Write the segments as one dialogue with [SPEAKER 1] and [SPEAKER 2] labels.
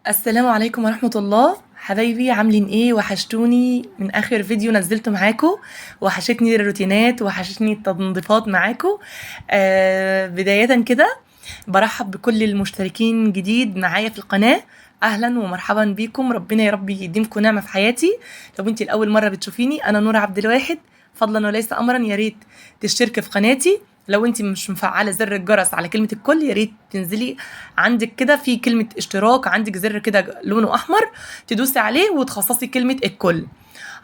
[SPEAKER 1] السلام عليكم ورحمة الله. حبايبي عاملين ايه؟ وحشتوني من اخر فيديو نزلته معاكم. وحشتني الروتينات وحشتني التنظيفات معاكم. بداية كده برحب بكل المشتركين جديد معايا في القناة. اهلا ومرحبا بيكم، ربنا يا رب يديمكم نعمة في حياتي. لو انت الاول مرة بتشوفيني، انا نور عبد الواحد، فضلا وليس امرا يا ريت تشتركي في قناتي. لو انت مش مفعله زر الجرس على كلمه الكل، يا ريت تنزلي عندك كده في كلمه اشتراك، عندك زر كده لونه احمر، تدوسي عليه وتخصصي كلمه الكل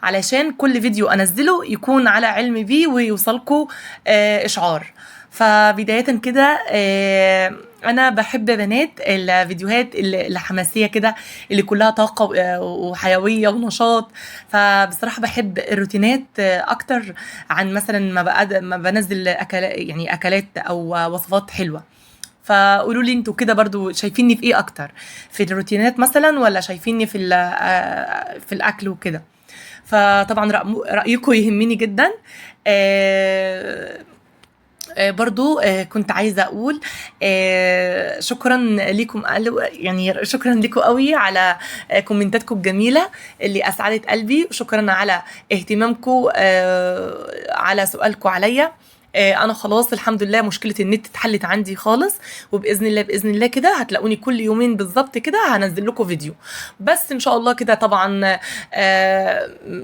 [SPEAKER 1] علشان كل فيديو انزله يكون على علم بيه ويوصلكوا اشعار. فبداية كده انا بحب بنات الفيديوهات الحماسية كده، اللي كلها طاقة وحيوية ونشاط. فبصراحة بحب الروتينات اكتر عن مثلا ما بنزل يعني اكلات او وصفات حلوة. فقولوا لي انتوا كده برضو شايفيني في ايه اكتر، في الروتينات مثلا ولا شايفيني في في الاكل وكده؟ فطبعا رأيكم يهمني جدا. آه، برضو كنت عايزة أقول شكرا لكم، يعني شكرا لكم قوي على كومنتاتكم الجميلة اللي أسعدت قلبي. شكرا على اهتمامكم، على سؤالكم عليا. انا خلاص الحمد لله مشكله النت اتحلت عندي خالص، وباذن الله باذن الله كده هتلاقوني كل يومين بالظبط كده هنزل لكم فيديو. بس ان شاء الله كده طبعا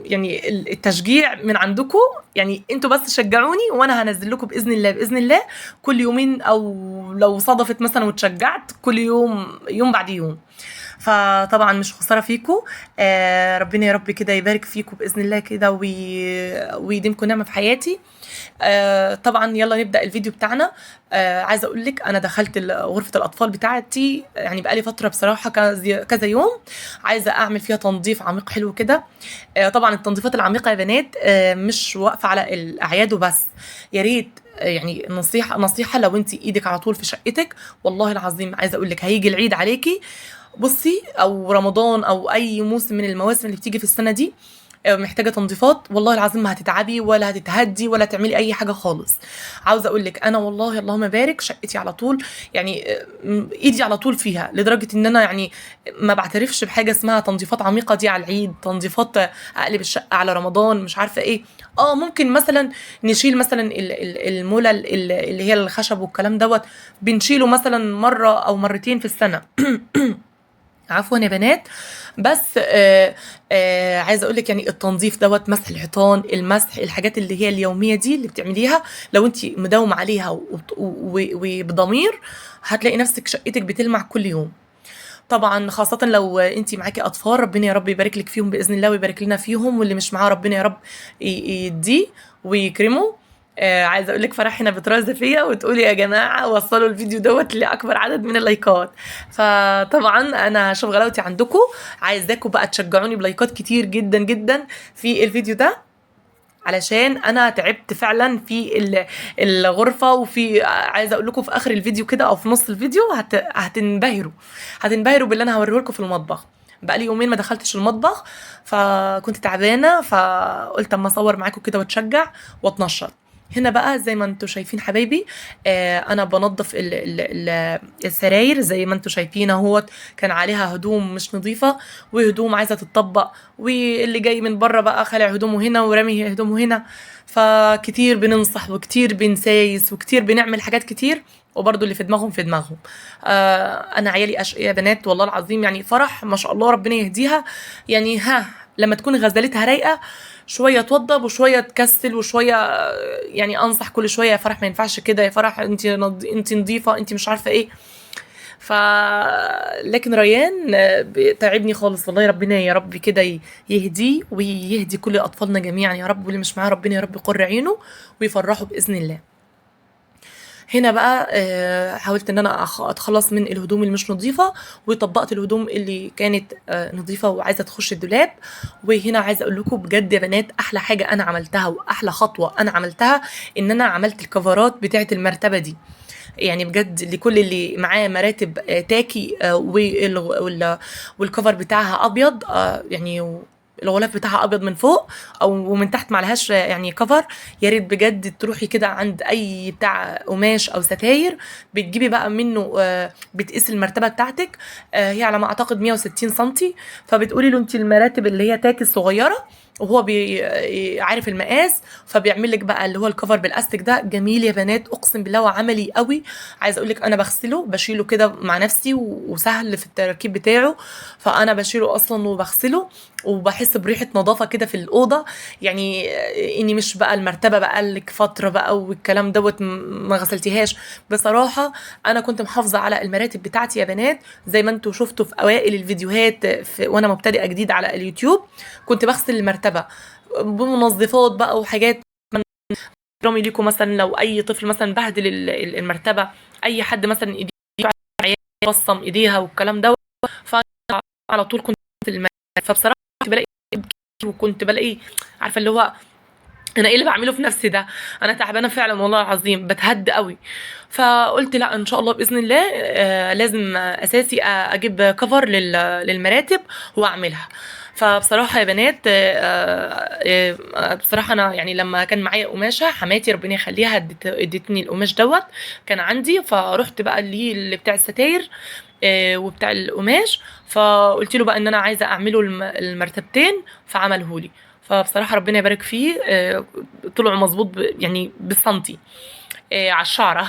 [SPEAKER 1] يعني التشجيع من عندكم، يعني انتوا بس شجعوني وانا هنزل لكم باذن الله باذن الله كل يومين، او لو صدفت مثلا واتشجعت كل يوم يوم بعد يوم. فطبعا مش خساره فيكم. ربنا يا رب كده يبارك فيكم باذن الله كده ويديمكم نعمه في حياتي. طبعا يلا نبدا الفيديو بتاعنا. عايزه اقول لك انا دخلت غرفه الاطفال بتاعتي، يعني بقالي فتره بصراحه كذا يوم عايزه اعمل فيها تنظيف عميق حلو كده. طبعا التنظيفات العميقه يا بنات مش واقفه على الاعياد وبس. يا ريت يعني نصيحه لو انت ايدك على طول في شقتك، والله العظيم عايزه اقول لك هيجي العيد عليكي، بصي، او رمضان او اي موسم من المواسم اللي بتيجي في السنه دي محتاجه تنظيفات، والله العظيم ما هتتعبي ولا هتتهدي ولا تعملي اي حاجه خالص. عاوزه اقول لك انا والله اللهم بارك شقتي على طول، يعني ايدي على طول فيها، لدرجه ان انا يعني ما بعترفش بحاجه اسمها تنظيفات عميقه دي على العيد، تنظيفات اقلب الشقه على رمضان مش عارفه ايه. ممكن مثلا نشيل مثلا المولى اللي هي الخشب والكلام دوت، بنشيله مثلا مره او مرتين في السنه. عفوا يا بنات. بس عايزه اقول لك يعني التنظيف دوت، مسح الحيطان، المسح، الحاجات اللي هي اليوميه دي اللي بتعمليها لو انت مداومه عليها وبضمير، هتلاقي نفسك شقتك بتلمع كل يوم. طبعا خاصة لو انت معاكي اطفال، ربنا يا رب يبارك لك فيهم باذن الله ويبارك لنا فيهم، واللي مش معاه ربنا يا رب يديه ويكرمه. عايزه اقول لك فرح هنا بترازي فيا وتقولي يا جماعه وصلوا الفيديو دوت لاكبر عدد من اللايكات. فطبعا انا هشوف غلاوتي عندكم، عايزاكم بقى تشجعوني بلايكات كتير جدا جدا في الفيديو ده، علشان انا تعبت فعلا في الغرفه. وفي عايزه اقول لكم في اخر الفيديو كده او في نص الفيديو هتنبهروا باللي انا هوريه لكم في المطبخ. بقالي يومين ما دخلتش المطبخ، فكنت تعبانه، فقلت اما اصور معاكم كده واتشجع واتنشط. هنا بقى زي ما انتوا شايفين حبايبي، انا بنظف السراير زي ما انتوا شايفين اهوت. كان عليها هدوم مش نظيفه وهدوم عايزه تتطبق، واللي جاي من بره بقى خلع هدومه هنا ورامي هدومه هنا. فكتير بننصح وكتير بنسايس وكتير بنعمل حاجات كتير، وبرضه اللي في دماغهم في دماغهم. انا عيالي اشقياء بنات والله العظيم، يعني فرح ما شاء الله ربنا يهديها. يعني لما تكون غزالتها رايقه شويه توضب وشويه تكسل وشويه، يعني انصح كل شويه يا فرح ما ينفعش كده، يا فرح انت نظيفه، انت مش عارفه ايه. ف لكن ريان تعبني خالص والله، ربنا يا رب كده يهديه ويهدي كل اطفالنا جميعا يا رب، واللي مش معاه ربنا يا رب يقر عينه ويفرحه باذن الله. هنا بقى حاولت ان انا اتخلص من الهدوم اللي مش نظيفه، وطبقت الهدوم اللي كانت نظيفه وعايزه تخش الدولاب. وهنا عايزه اقول لكم بجد يا بنات، احلى حاجه انا عملتها واحلى خطوه انا عملتها ان انا عملت الكفرات بتاعه المرتبه دي. يعني بجد لكل اللي معاه مراتب تاكي والكفر بتاعها ابيض، يعني الغلاف بتاعها ابيض من فوق او ومن تحت معلهاش يعني كفر. يا ريت بجد تروحي كده عند اي بتاع قماش او ستاير بتجيبي بقى منه، بتقيسي المرتبه بتاعتك، هي على ما اعتقد 160 سنتي، فبتقولي له انت المراتب اللي هي تاكس صغيره، وهو عارف المقاس، فبيعمل لك بقى اللي هو الكفر بالاستيك ده. جميل يا بنات، اقسم بالله وعملي قوي. عايزه اقول لك انا بغسله بشيله كده مع نفسي وسهل في التركيب بتاعه، فانا بشيله اصلا وبغسله وبحس بريحه نظافه كده في الاوضه. يعني اني مش بقى المرتبه بقى لك فتره بقى والكلام دوت ما غسلتيهاش. بصراحه انا كنت محافظه على المراتب بتاعتي يا بنات، زي ما انتوا شفتوا في اوائل الفيديوهات وانا مبتدئه جديد على اليوتيوب، كنت بغسل المرتبه بمنظفات بقى وحاجات. رامي ليكم مثلا لو اي طفل مثلا بهدل المرتبه، اي حد مثلا ايديه بصم ايديها والكلام ده، فعلى طول كنت المرتبة. فبصراحه كنت بلاقي وكنت بلاقي عارفه اللي هو انا ايه اللي بعمله في نفسي ده، انا تعبانه فعلا والله العظيم بتهد قوي. فقلت لا ان شاء الله باذن الله لازم اساسي اجيب كفر للمراتب واعملها. فبصراحه يا بنات بصراحه انا يعني لما كان معايا قماشه حماتي ربنا يخليها ادتني القماش دوت كان عندي، فرحت بقى اللي بتاع الستاير وبتاع القماش، فقلت له بقى ان انا عايزه اعمله المرتبتين فعملهولي. فبصراحه ربنا يبارك فيه طلعوا مظبوط يعني بالسنتي على الشعره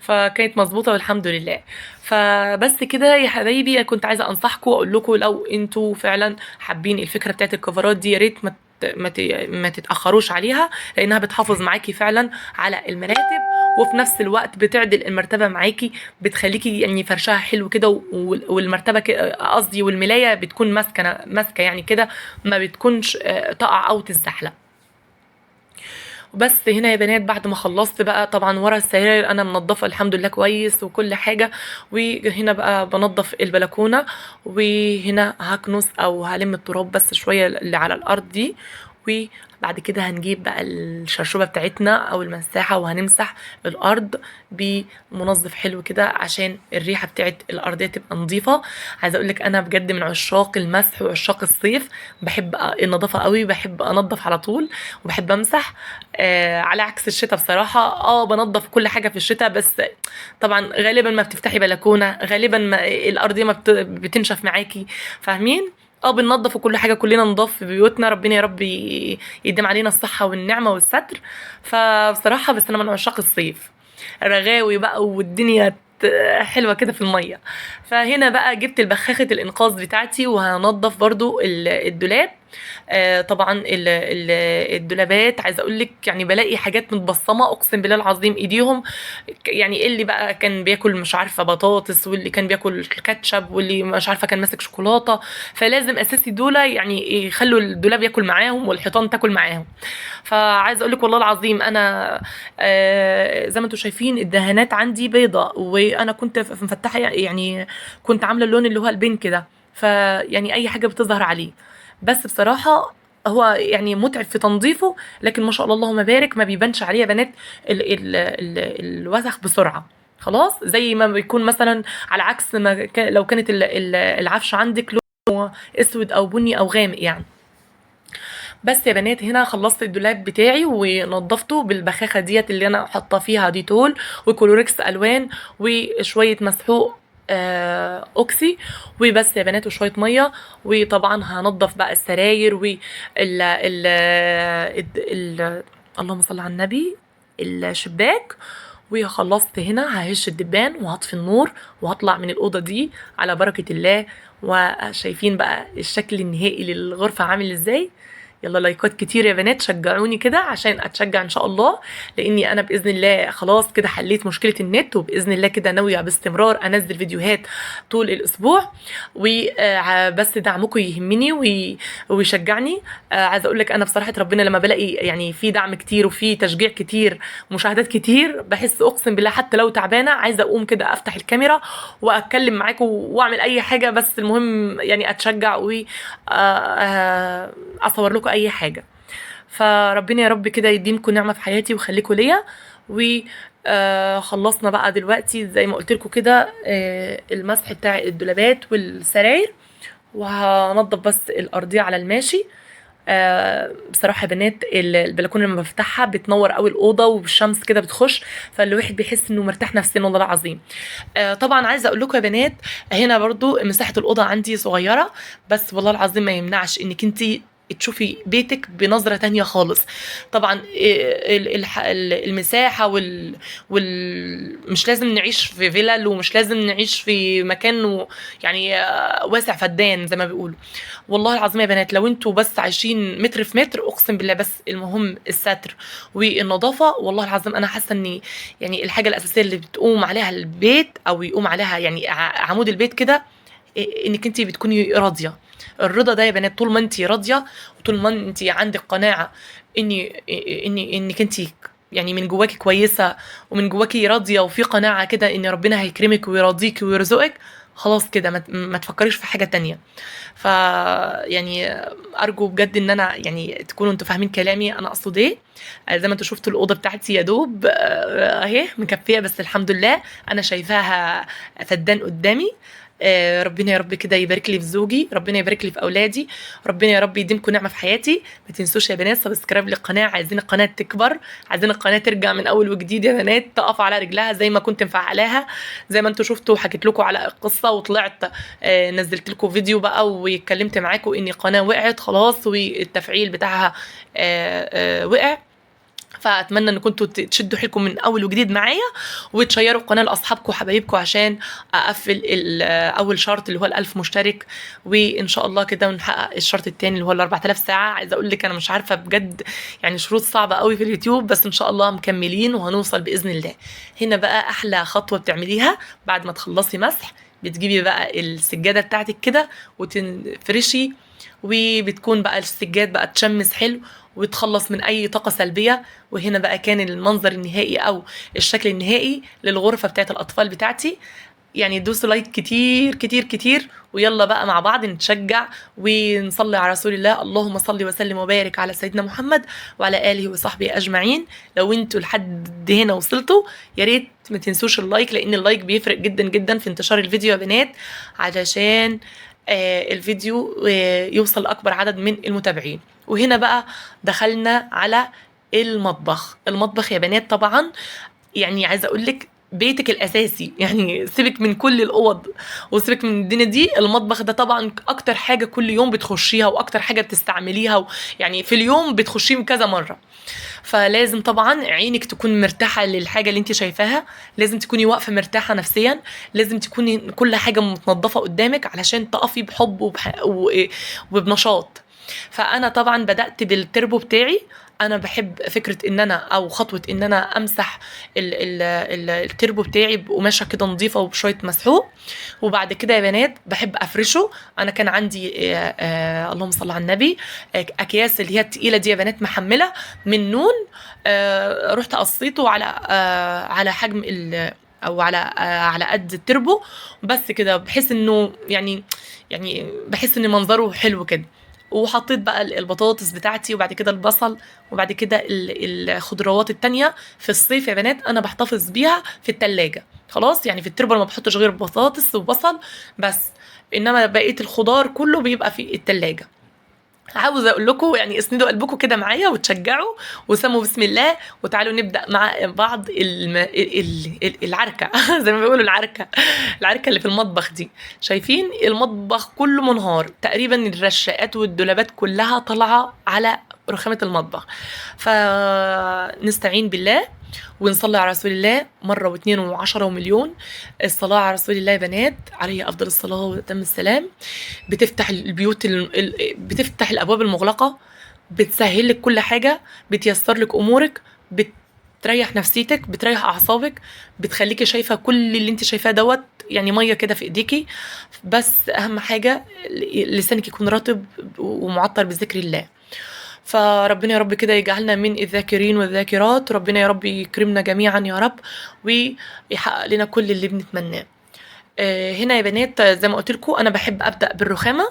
[SPEAKER 1] فكانت مظبوطه والحمد لله. فبس كده يا حبايبي كنت عايزه انصحكم واقول لكم لو انتوا فعلا حابين الفكره بتاعت الكفرات دي، يا ريت ما تتاخروش عليها، لانها بتحافظ معاكي فعلا على المراتب، وفي نفس الوقت بتعدل المرتبه معاكي، بتخليكي يعني فرشها حلو كده، والمرتبه قصدي والملايه بتكون ماسكه يعني كده، ما بتكونش تقع او تتزحلق. وبس هنا يا بنات بعد ما خلصت بقى طبعا ورا السراير انا منضفه الحمد لله كويس وكل حاجه، وهنا بقى بنضف البلكونه، وهنا هكنس او هلم التراب بس شويه اللي على الارض دي، وبعد كده هنجيب بقى الشرشوبه بتاعتنا او المساحه وهنمسح الارض بمنظف حلو كده عشان الريحه بتاعت الارضيه تبقى نظيفه. عايزه اقول لك انا بجد من عشاق المسح وعشاق الصيف، بحب النظافه قوي، بحب انظف على طول وبحب امسح على عكس الشتاء بصراحه. بنظف كل حاجه في الشتاء، بس طبعا غالبا ما بتفتحي بلكونه، غالبا ما الارضيه ما بتنشف معاكي، فاهمين؟ بننضف وكل حاجه كلنا نضاف في بيوتنا، ربنا يا رب يديم علينا الصحه والنعمه والستر. فبصراحه بس انا من عشاق الصيف، رغاوي بقى والدنيا حلوه كده في الميه. فهنا بقى جبت البخاخه الانقاذ بتاعتي وهنضف برضو الدولاب. طبعا الدولابات عايزه اقول لك يعني بلاقي حاجات متبصمه اقسم بالله العظيم ايديهم، يعني اللي بقى كان بياكل مش عارفه بطاطس، واللي كان بياكل كاتشب، واللي مش عارفه كان ماسك شوكولاته، فلازم اساسي دول يعني يخلوا الدولاب ياكل معاهم والحيطان تاكل معاهم. فعايزه اقول لك والله العظيم انا زي ما انتم شايفين الدهانات عندي بيضه، وانا كنت مفتحه يعني كنت عامله اللون اللي هو البينك ده، فيعني اي حاجه بتظهر عليه. بس بصراحه هو يعني متعب في تنظيفه، لكن ما شاء الله اللهم بارك ما بيبانش عليه يا بنات الوسخ بسرعه. خلاص زي ما بيكون مثلا على عكس ما لو كانت العفش عندك لونه اسود او بني او غامق يعني. بس يا بنات هنا خلصت الدولاب بتاعي ونضفته بالبخاخه ديت اللي انا حاطه فيها ديتول وكلوركس الوان وشويه مسحوق اوكسي وبس يا بنات وشويه ميه. وطبعا هنضف بقى السراير اللهم صل على النبي الشباك. وخلصت هنا ههش الدبان وهطفي النور وهطلع من الأوضة دي على بركة الله. وشايفين بقى الشكل النهائي للغرفة عامل ازاي. يلا لايكات كتير يا بنات شجعوني كده عشان اتشجع ان شاء الله، لاني انا باذن الله خلاص كده حليت مشكله النت، وباذن الله كده ناويه باستمرار انزل فيديوهات طول الاسبوع. وبس دعمكم يهمني ويشجعني. عايزه اقول لك انا بصراحه ربنا لما بلاقي يعني في دعم كتير وفي تشجيع كتير ومشاهدات كتير بحس اقسم بالله حتى لو تعبانه عايزه اقوم كده افتح الكاميرا واتكلم معاكم واعمل اي حاجه، بس المهم يعني اتشجع اصور لكم اي حاجه. فربنا يا رب كده يديمكم نعمه في حياتي وخليكم ليا. خلصنا بقى دلوقتي زي ما قلت لكم كده المسح بتاع الدولابات والسراير، وهنضف بس الارضيه على الماشي. بصراحه يا بنات البلكونه لما بفتحها بتنور قوي الاوضه والشمس كده بتخش، فالواحد بيحس انه مرتاح نفسيا والله العظيم. طبعا عايزه اقول لكم يا بنات، هنا برضو مساحه الاوضه عندي صغيره، بس والله العظيم ما يمنعش انك انت تشوفي بيتك بنظرة تانية خالص. طبعا المساحة مش لازم نعيش في فيلل، ومش لازم نعيش في مكان يعني واسع فدان زي ما بيقولوا. والله العظيم يا بنات لو انتوا بس عايشين متر في متر اقسم بالله، بس المهم الستر والنظافة. والله العظيم انا حاسة ان يعني الحاجة الاساسية اللي بتقوم عليها البيت او يقوم عليها يعني عمود البيت كده، انك انت بتكوني راضيه. الرضا ده يا بنات طول ما انت راضيه، وطول ما انت عندك قناعه انك انت يعني من جواكي كويسه، ومن جواكي راضيه، وفي قناعه كده ان ربنا هيكرمك ويرضيك ويرزقك، خلاص كده ما تفكريش في حاجه تانية. ف يعني ارجو بجد ان انا يعني تكونوا انتوا فاهمين كلامي انا اقصد ايه. زي ما انتوا شفتوا الاوضه بتاعتي يا دوب اهي مكفيه، بس الحمد لله انا شايفاها فدان قدامي. ربنا يا رب كده يبارك لي في زوجي، ربنا يبارك لي في اولادي، ربنا يا رب يديمكم نعمه في حياتي. ما تنسوش يا بنات سبسكرايب للقناه، عايزين القناه تكبر، عايزين القناه ترجع من اول وجديد يا بنات، تقف على رجلها زي ما كنت مفعلاها. زي ما انتوا شفتوا وحكيت لكم على القصه وطلعت نزلت لكم فيديو بقى واتكلمت معاكم ان قناه وقعت خلاص والتفعيل بتاعها وقع. فاتمنى ان كنتوا تشدوا حيلكم من اول وجديد معايا، وتشيروا القناه لاصحابكم وحبايبكم عشان اقفل اول شرط اللي هو ال1000 مشترك، وان شاء الله كده ونحقق الشرط التاني اللي هو ال4000 ساعه. عايزه اقول لك انا مش عارفه بجد، يعني شروط صعبه قوي في اليوتيوب، بس ان شاء الله مكملين وهنوصل باذن الله. هنا بقى احلى خطوه بتعمليها بعد ما تخلصي مسح، بتجيبي بقى السجاده بتاعتك كده وتفرشي، وبتكون بقى السجاد بقى تشمس حلو وتخلص من اي طاقه سلبيه. وهنا بقى كان المنظر النهائي او الشكل النهائي للغرفه بتاعت الاطفال بتاعتي. يعني دوسوا لايك كتير كتير كتير، ويلا بقى مع بعض نتشجع ونصلي على رسول الله. اللهم صل وسلم وبارك على سيدنا محمد وعلى اله وصحبه اجمعين. لو انتوا لحد هنا وصلتوا يا ريت ما تنسوش اللايك، لان اللايك بيفرق جدا جدا في انتشار الفيديو يا بنات، علشان الفيديو يوصل لأكبر عدد من المتابعين. وهنا بقى دخلنا على المطبخ يا بنات. طبعا يعني عايزه اقول لك بيتك الاساسي، يعني سيبك من كل الاوض وسيبك من الدنيا دي، المطبخ ده طبعا اكتر حاجه كل يوم بتخشيها واكتر حاجه بتستعمليها، يعني في اليوم بتخشيه كذا مره. فلازم طبعا عينك تكون مرتاحه للحاجه اللي انت شايفاها، لازم تكوني واقفه مرتاحه نفسيا، لازم تكوني كل حاجه متنظفه قدامك علشان تقفي بحب وبنشاط. فانا طبعا بدات بالتربو بتاعي. انا بحب فكره ان انا او خطوه ان انا امسح التربو بتاعي بقماشه كده نظيفه وبشويه مسحوق، وبعد كده يا بنات بحب افرشه. انا كان عندي اللهم صل على النبي اكياس اللي هي التقيله دي يا بنات محمله من نون، رحت قصيته على حجم او على قد التربو بس كده، بحيث انه يعني بحس ان منظره حلو كده. وحطيت بقى البطاطس بتاعتي وبعد كده البصل وبعد كده الخضروات التانية. في الصيف يا بنات انا بحتفظ بيها في التلاجة خلاص، يعني في التربة ما بحطش غير بطاطس وبصل بس، انما بقية الخضار كله بيبقى في التلاجة. عاوزه اقول لكم يعني اسندوا قلبكم كده معايا وتشجعوا وسموا بسم الله، وتعالوا نبدا مع بعض العركه زي ما بيقولوا العركه اللي في المطبخ دي. شايفين المطبخ كله منهار تقريبا، الرشاقات والدولابات كلها طالعه على رخامه المطبخ. فنستعين بالله ونصلي على رسول الله مرة واثنين وعشرة ومليون. الصلاة على رسول الله يا بنات عليه أفضل الصلاة وتم السلام بتفتح البيوت بتفتح الأبواب المغلقة، بتسهل لك كل حاجة، بتيسر لك أمورك، بتريح نفسيتك، بتريح أعصابك، بتخليكي شايفة كل اللي انت شايفاه دوت يعني مية كده في ايديكي. بس أهم حاجة لسانك يكون رطب ومعطر بذكر الله. فربنا يا رب كده يجعلنا من الذاكرين والذاكرات، ربنا يا رب يكرمنا جميعا يا رب ويحقق لنا كل اللي بنتمناه. هنا يا بنات زي ما قلت لكم انا بحب ابدا بالرخامه،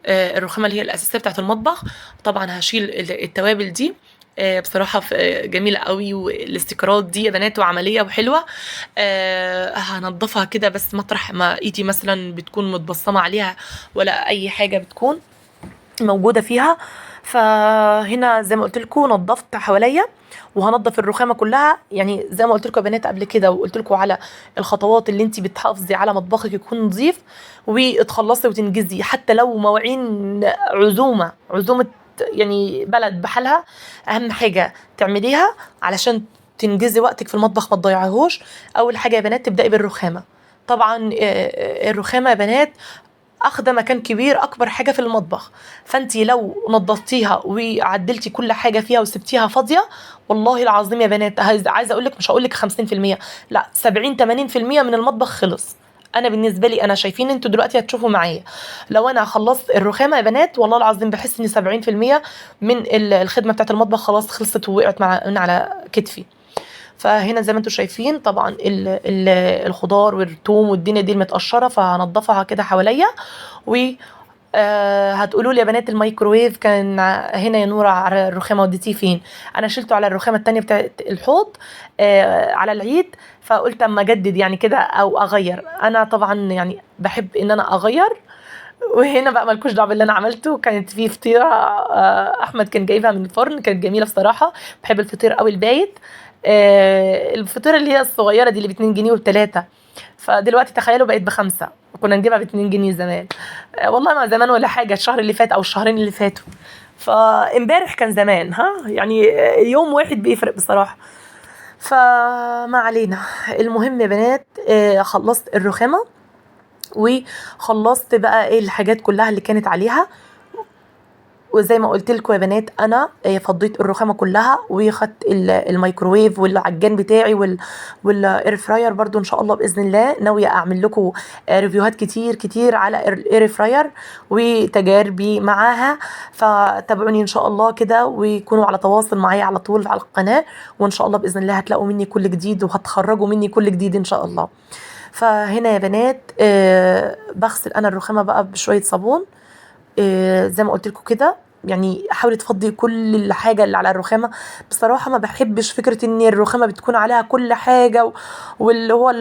[SPEAKER 1] الرخامه اللي هي الاساسيه بتاعه المطبخ. طبعا هشيل التوابل دي بصراحة جميلة قوي، والاستيكرات دي يا بنات وعملية وحلوة. هنضفها كده بس مطرح ما ايدي مثلا بتكون متبصمة عليها ولا اي حاجة بتكون موجودة فيها. فهنا زي ما قلت لكم نظفت حواليا، وهنضف الرخامه كلها. يعني زي ما قلت لكم يا بنات قبل كده، وقلت لكم على الخطوات اللي انت بتحافظي على مطبخك يكون نظيف وتخلصي وتنجزي، حتى لو مواعين عزومه يعني بلد بحالها، اهم حاجه تعمليها علشان تنجزي وقتك في المطبخ ما تضيعيهوش. اول حاجه يا بنات تبداي بالرخامه. طبعا الرخامه يا بنات اخده مكان كبير، اكبر حاجه في المطبخ. فانتي لو نظفتيها وعدلتي كل حاجه فيها وسبتيها فاضيه، والله العظيم يا بنات عايزه اقول لك، مش هقول لك 50%، لا 70 80% من المطبخ خلص. انا بالنسبه لي، انا شايفين انتوا دلوقتي هتشوفوا معايا، لو انا خلصت الرخامه يا بنات والله العظيم بحس ان 70% من الخدمه بتاعت المطبخ خلاص خلصت ووقعت من على كتفي. فهنا زي ما انتم شايفين طبعا الخضار والثوم والدنيا دي المتقشره، فهنضفها كده حواليا. و هتقولوا لي يا بنات الميكروويف كان هنا يا نورة على الرخامه وديتيه فين؟ انا شلته على الرخامه التانية بتاعت الحوض على العيد، فقلت اما اجدد يعني كده او اغير. انا طبعا يعني بحب ان انا اغير. وهنا بقى مالكوش دعوه باللي انا عملته، كانت في فطيره احمد كان جايبها من الفرن، كانت جميله بصراحه. بحب الفطير قوي البايت. الفطيره اللي هي الصغيره دي اللي ب2 جنيه و3، فدلوقتي تخيلوا بقت ب5. كنا نجيبها ب2 جنيه زمان. والله ما زمان ولا حاجه، الشهر اللي فات او الشهرين اللي فاتوا. فامبارح كان زمان، ها يعني يوم واحد بيفرق بصراحه. فما علينا. المهم يا بنات خلصت الرخامه، وخلصت بقى ايه الحاجات كلها اللي كانت عليها. وزي ما قلت لكم يا بنات انا فضيت الرخامه كلها، وخدت الميكروويف والعجان بتاعي والاير فراير برضو. ان شاء الله باذن الله ناويه اعمل لكم ريفيوهات كتير كتير على الاير فراير وتجاربي معاها. فتابعوني ان شاء الله كده، ويكونوا على تواصل معايا على طول على القناه، وان شاء الله باذن الله هتلاقوا مني كل جديد، وهتخرجوا مني كل جديد ان شاء الله. فهنا يا بنات بغسل انا الرخامه بقى بشويه صابون. زي ما قلت لكم كده، يعني حاولي تفضي كل الحاجه اللي على الرخامه. بصراحه ما بحبش فكره ان الرخامه بتكون عليها كل حاجه واللي هو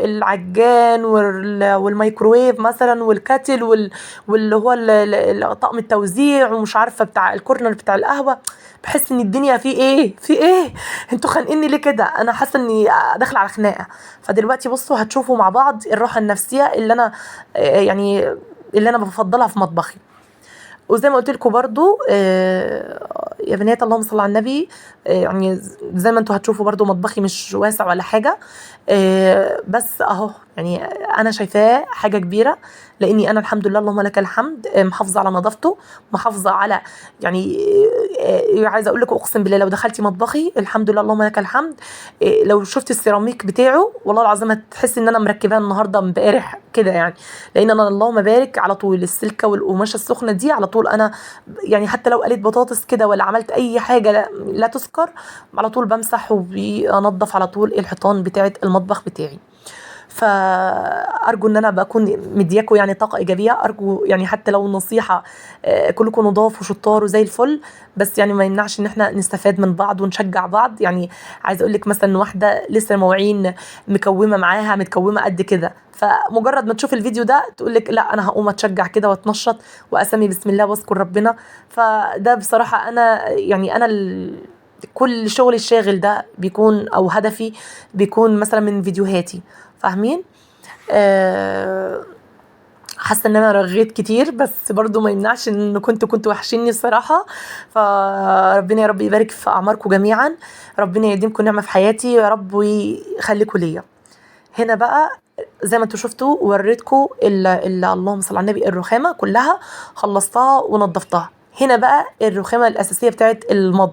[SPEAKER 1] العجان والميكروويف مثلا والكاتل واللي هو طقم التوزيع ومش عارفه بتاع الكورنر بتاع القهوه. بحس ان الدنيا في ايه انتوا خانقيني ليه كده؟ انا حاسه اني داخله على خناقه. فدلوقتي بصوا هتشوفوا مع بعض الراحه النفسيه اللي انا يعني اللي انا بفضلها في مطبخي. وزي ما قلت لكم برضو يا بنات اللهم صل على النبي، يعني زي ما انتوا هتشوفوا برضو مطبخي مش واسع ولا حاجه، بس اهو يعني انا شايفاه حاجه كبيره، لاني انا الحمد لله اللهم لك الحمد محافظه على نظافته، محافظه على يعني عايزه اقول لكم اقسم بالله لو دخلتي مطبخي الحمد لله اللهم لك الحمد، لو شفت السيراميك بتاعه والله العظيم هتحسي ان انا مركباه النهارده امبارح كده يعني. لان انا اللهم بارك على طول السلكه والقماشه السخنه دي على طول، انا يعني حتى لو قليت بطاطس كده ولا عملت اي حاجه لا تذكر، على طول بمسح وبنضف على طول الحيطان بتاعه المطبخ بتاعي. فارجو ان انا بكون مدياكم يعني طاقه ايجابيه، ارجو يعني حتى لو نصيحه كلكم نضاف وشطار وزي الفل، بس يعني ما يمنعش ان احنا نستفاد من بعض ونشجع بعض. يعني عايزه اقول لك مثلا واحده لسه المواعين مكومه معاها متكومه قد كده، فمجرد ما تشوف الفيديو ده تقول لك لا انا هقوم اتشجع كده واتنشط واسمي بسم الله واذكر ربنا. فده بصراحه انا يعني انا كل شغلي الشاغل ده بيكون او هدفي بيكون مثلا من فيديوهاتي، فاهمين؟ حاسه ان انا رغيت كتير، بس برضو ما يمنعش ان كنت وحشيني الصراحه. فربنا يا رب يبارك في اعماركم جميعا، ربنا يديمكم نعمه في حياتي يا رب ويخليكم ليا. هنا بقى زي ما انتوا شفتوا وريتكم اللهم صل على النبي الرخامه كلها خلصتها ونظفتها. هنا بقى الرخامه الاساسيه بتاعت اللهم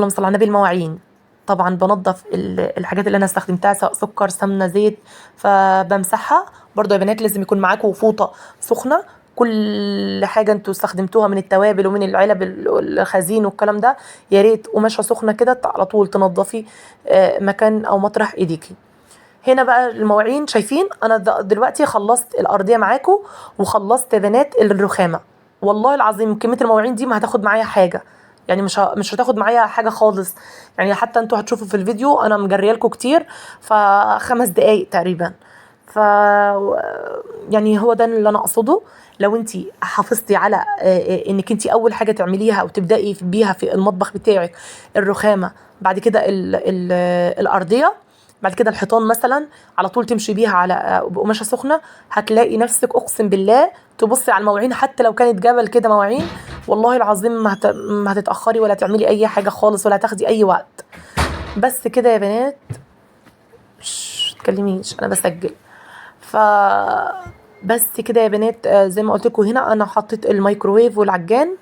[SPEAKER 1] صل على النبي المواعين. طبعا بنظف الحاجات اللي انا استخدمتها سواء سكر سمنه زيت، فبمسحها. برضو يا بنات لازم يكون معاكم فوطه سخنه، كل حاجه انتوا استخدمتوها من التوابل ومن العلب الخزين والكلام ده يا ريت قماشه سخنه كده على طول تنظفي مكان او مطرح ايديكي. هنا بقى المواعين شايفين انا دلوقتي خلصت الارضيه معاكم وخلصت يا بنات الرخامه. والله العظيم كميه المواعين دي ما هتاخد معايا حاجه، يعني مش هتاخد معايا حاجه خالص. يعني حتى انتوا هتشوفوا في الفيديو انا مجريه لكم كتير، ف5 دقايق تقريبا. ف يعني هو ده اللي انا اقصده. لو انت حافظتي على انك انت اول حاجه تعمليها او تبداي بيها في المطبخ بتاعك الرخامه، بعد كده ال الارضيه، بعد كده الحيطان مثلا، على طول تمشي بيها على بقماشه سخنه، هتلاقي نفسك اقسم بالله تبصي على المواعين حتى لو كانت جبل كده مواعين، والله العظيم ما هتتاخري ولا تعملي اي حاجه خالص ولا تاخدي اي وقت. بس كده يا بنات، مش تكلميش انا بسجل. ف بس كده يا بنات، زي ما قلت لكم هنا انا حطيت الميكروويف والعجان.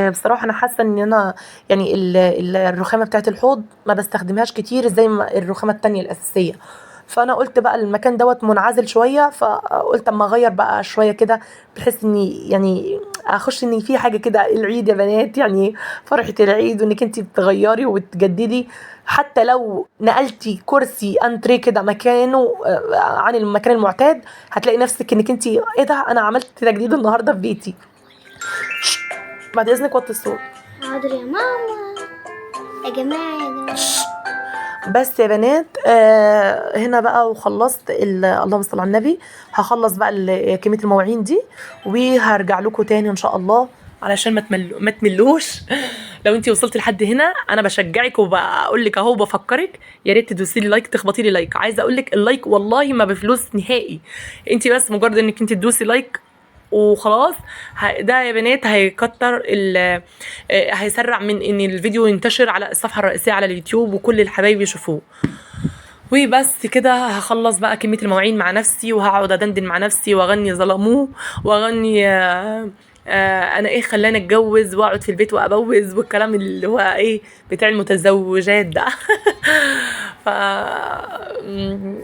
[SPEAKER 1] بصراحه انا حاسه ان انا يعني الرخامه بتاعت الحوض ما بستخدمهاش كتير زي ما الرخامه التانية الاساسيه. فانا قلت بقى المكان دوت منعزل شويه، فقلت اما اغير بقى شويه كده، بحيث اني يعني اخش ان في حاجه كده العيد يا بنات، يعني فرحه العيد وانك انت بتغيري وتجددي. حتى لو نقلتي كرسي انتريه كده مكانه عن المكان المعتاد، هتلاقي نفسك انك انت ايه ده، انا عملت تجديد النهارده في بيتي. بعد اذنك وطي الصوت.
[SPEAKER 2] حاضر يا ماما. يا جماعه يا جماعه.
[SPEAKER 1] بس يا بنات، هنا بقى وخلصت اللهم صل على النبي. هخلص بقى كميه المواعين دي وهرجع لكم تاني ان شاء الله، علشان ما تملوش. لو انتي وصلتي لحد هنا انا بشجعك وبقول لك اهو، بفكرك يا ريت تدوسي لي لايك، تخبطي لي لايك. عايزه اقول لك اللايك والله ما بفلوس نهائي، انتي بس مجرد انك انتي تدوسي لايك وخلاص. ده يا بنات هيكتر هيسرع من ان الفيديو ينتشر على الصفحه الرئيسيه على اليوتيوب وكل الحبايب يشوفوه. وبس كده هخلص بقى كميه المواعين مع نفسي، وهقعد ادندن مع نفسي واغني ظلموه، واغني انا ايه خلاني اتجوز واقعد في البيت وابوز، والكلام اللي هو ايه بتاع المتزوجات ده. ف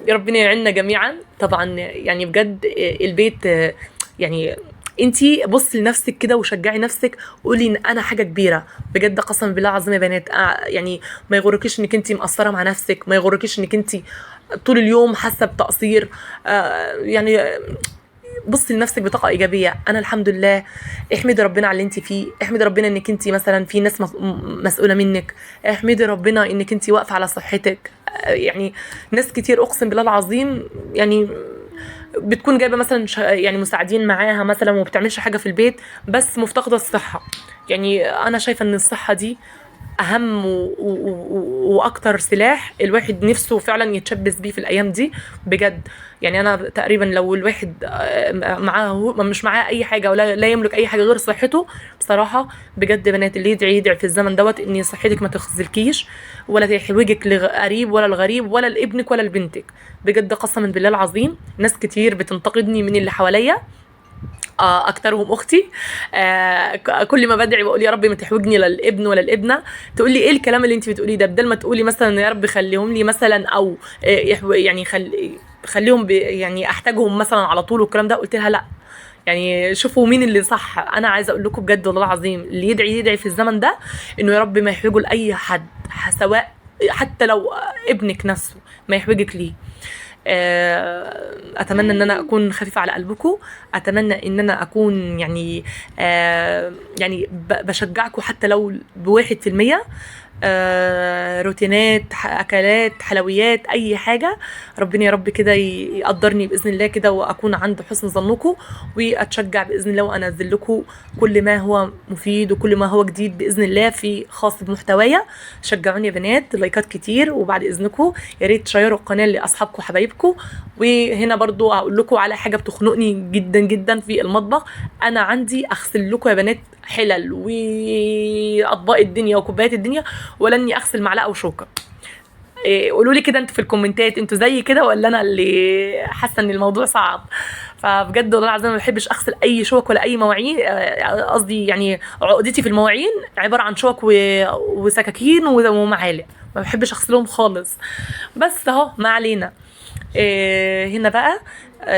[SPEAKER 1] ربنا يعيننا جميعا طبعا. يعني بجد البيت يعني انتي بصي لنفسك كده وشجعي نفسك، قولي ان انا حاجه كبيره بجد قسما بالله العظيم يا بنات. يعني ما يغركيش انك انتي مقصره مع نفسك، ما يغركيش انك انتي طول اليوم حاسه بتقصير. يعني بصي لنفسك بطاقه ايجابيه. انا الحمد لله، احمدي ربنا على اللي انت فيه، احمدي ربنا انك انت مثلا في ناس مسؤوله منك، احمدي ربنا انك انت واقفه على صحتك. يعني ناس كتير اقسم بالله العظيم يعني بتكون جايبه مثلا يعني مساعدين معاها مثلا وما بتعملش حاجه في البيت، بس مفتقده الصحه. يعني انا شايفه ان الصحه دي اهم واكتر سلاح الواحد نفسه فعلا يتشبث بيه في الايام دي بجد. يعني انا تقريبا لو الواحد معاه مش معاه اي حاجه ولا لا يملك اي حاجه غير صحته، بصراحه بجد بنات اللي يدعي في الزمن دوت ان صحتك ما تخذلكيش ولا تحوجك لقريب ولا الغريب ولا لابنك ولا لبنتك. بجد قسما بالله العظيم ناس كتير بتنتقدني من اللي حواليا، اكترهم اختي. كل ما بدعي بقول يا رب ما تحوجني للابن ولا الابنه، تقول لي ايه الكلام اللي انت بتقوليه ده، بدل ما تقولي مثلا يا رب خليهم لي مثلا، او يعني خليهم يعني احتاجهم مثلا على طول والكلام ده. قلت لها لا، يعني شوفوا مين اللي صح. انا عايزه اقول لكم بجد والله العظيم اللي يدعي في الزمن ده انه يا رب ما يحوجوا لاي حد، سواء حتى لو ابنك نفسه ما يحوجك ليه. اتمنى ان انا اكون خفيفه على قلبكم، اتمنى ان انا اكون يعني يعني بشجعكم حتى لو ب1%. روتينات، اكلات، حلويات، اي حاجه. ربنا يا رب كده يقدرني باذن الله كده واكون عند حسن ظنكم، واتشجع باذن الله وانزل لكم كل ما هو مفيد وكل ما هو جديد باذن الله في خاص بمحتوايا. شجعوني يا بنات، لايكات كتير، وبعد اذنكم يا ريت تشيروا القناه لاصحابكم وحبايبكم. وهنا برضو هقول لكم على حاجه بتخنقني جدا جدا في المطبخ. انا عندي اغسل لكم يا بنات حلل واطباق الدنيا وكوبايات الدنيا، ولا اني اغسل معلقه وشوكه. قولوا لي كده انتوا في الكومنتات، انتوا زي كده ولا انا اللي حاسه ان الموضوع صعب؟ فبجد والله العظيم ما بحبش اغسل اي شوك ولا اي مواعين. قصدي يعني عقدتي في المواعين عباره عن شوك وسكاكين ومعالق، ما بحبش اغسلهم خالص. بس اهو ما علينا. هنا بقى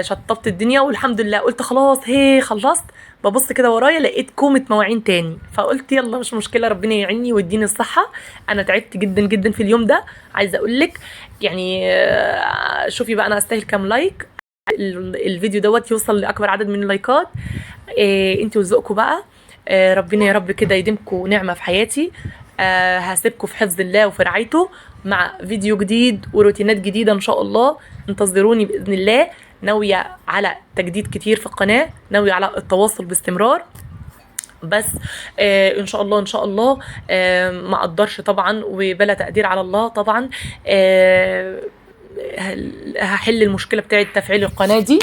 [SPEAKER 1] شطبت الدنيا والحمد لله، قلت خلاص هي خلصت. ببص كده ورايا لقيت كومة مواعين تاني، فقلت يلا مش مشكلة، ربنا يعيني ويديني الصحة. انا تعبت جدا جدا في اليوم ده، عايزة اقولك يعني شوفي بقى انا استاهل كام لايك الفيديو دوت يوصل لاكبر عدد من اللايكات. انتوا وذوقكم بقى. ربنا يا رب كده يديمكم نعمة في حياتي. هسيبكم في حفظ الله وفي رعايته مع فيديو جديد وروتينات جديدة ان شاء الله. انتظروني بإذن الله. ناوية على تجديد كتير في القناة، ناوية على التواصل باستمرار. بس ان شاء الله ان شاء الله ما اقدرش طبعا وبلا تقدير على الله طبعا. هحل المشكلة بتاعة تفعيل القناة دي،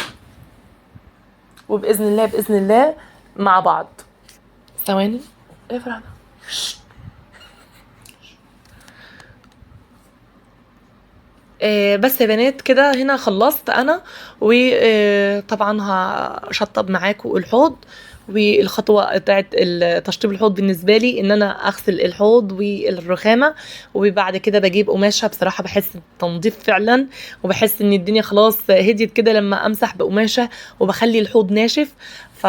[SPEAKER 1] وبإذن الله بإذن الله مع بعض. ثواني ايه يا فرحة؟ بس يا بنات كده هنا خلصت انا، وطبعا هشطب معاكم الحوض. والخطوه بتاعت تشطيب الحوض بالنسبه لي ان انا اغسل الحوض والرخامه، وبعد كده بجيب قماشه. بصراحه بحس بالتنظيف فعلا، وبحس ان الدنيا خلاص هديت كده لما امسح بقماشه وبخلي الحوض ناشف. ف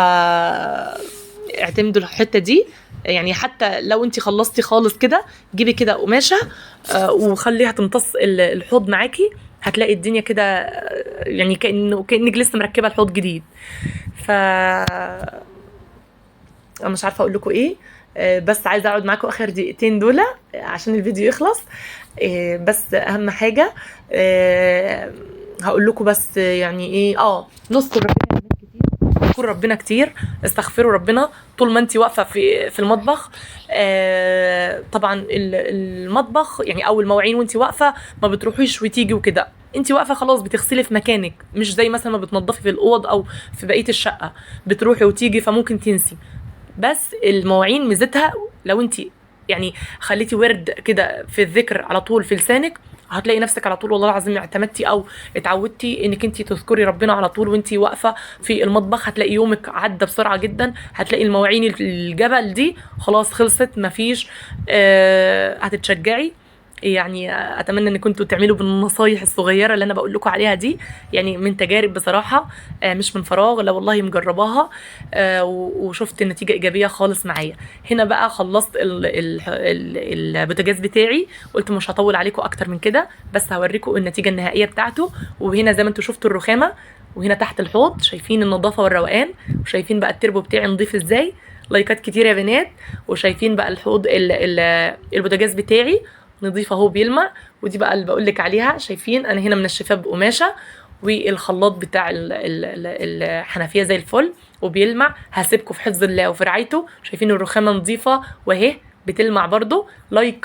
[SPEAKER 1] اعتمدوا الحته دي، يعني حتى لو انت خلصتي خالص كده جيبي كده قماشه وخليها تمتص الحوض معاكي. هتلاقي الدنيا كده يعني كانك لسه مركبه الحوض جديد. ف انا مش عارفه اقول لكم ايه. بس عايزه اقعد معاكم اخر دقيقتين دول عشان الفيديو يخلص. بس اهم حاجه هقول لكم بس يعني ايه نذكر ربنا كتير، اذكروا ربنا كتير، استغفروا ربنا طول ما انت واقفه في المطبخ. طبعا المطبخ يعني او المواعين وانت واقفه ما بتروحيش وتيجي وكده. انت واقفه خلاص بتغسلي في مكانك، مش زي مثلا ما بتنظفي في الاوض او في بقيه الشقه بتروحي وتيجي فممكن تنسي. بس المواعين ميزتها لو انت يعني خليتي ورد كده في الذكر على طول في لسانك، هتلاقي نفسك على طول والله العظيم اعتمدتي او اتعودتي انك انت تذكري ربنا على طول وانت واقفه في المطبخ. هتلاقي يومك عدى بسرعه جدا. هتلاقي المواعين الجبل دي خلاص خلصت مفيش. هتتشجعي. يعني اتمنى ان كنتوا تعملوا بالنصايح الصغيره اللي انا بقول لكم عليها دي، يعني من تجارب بصراحه مش من فراغ، لا والله مجرباها وشفت النتيجه ايجابيه خالص معايا. هنا بقى خلصت البوتاجاز بتاعي، قلت مش هطول عليكم اكتر من كده، بس هوريكم النتيجه النهائيه بتاعته. وهنا زي ما انتم شفتوا الرخامه، وهنا تحت الحوض شايفين النظافه والروقان، وشايفين بقى التربو بتاعي نضيف ازاي. لايكات كتير يا بنات. وشايفين بقى الحوض البوتاجاز بتاعي نضيف اهو بيلمع. ودي بقى اللي بقول لك عليها، شايفين انا هنا منشفاه بقماشه، والخلاط بتاع الحنفيه زي الفل وبيلمع. هسيبكم في حفظ الله وفي رعايته. شايفين الرخامه نظيفه واهي بتلمع برضو. لايك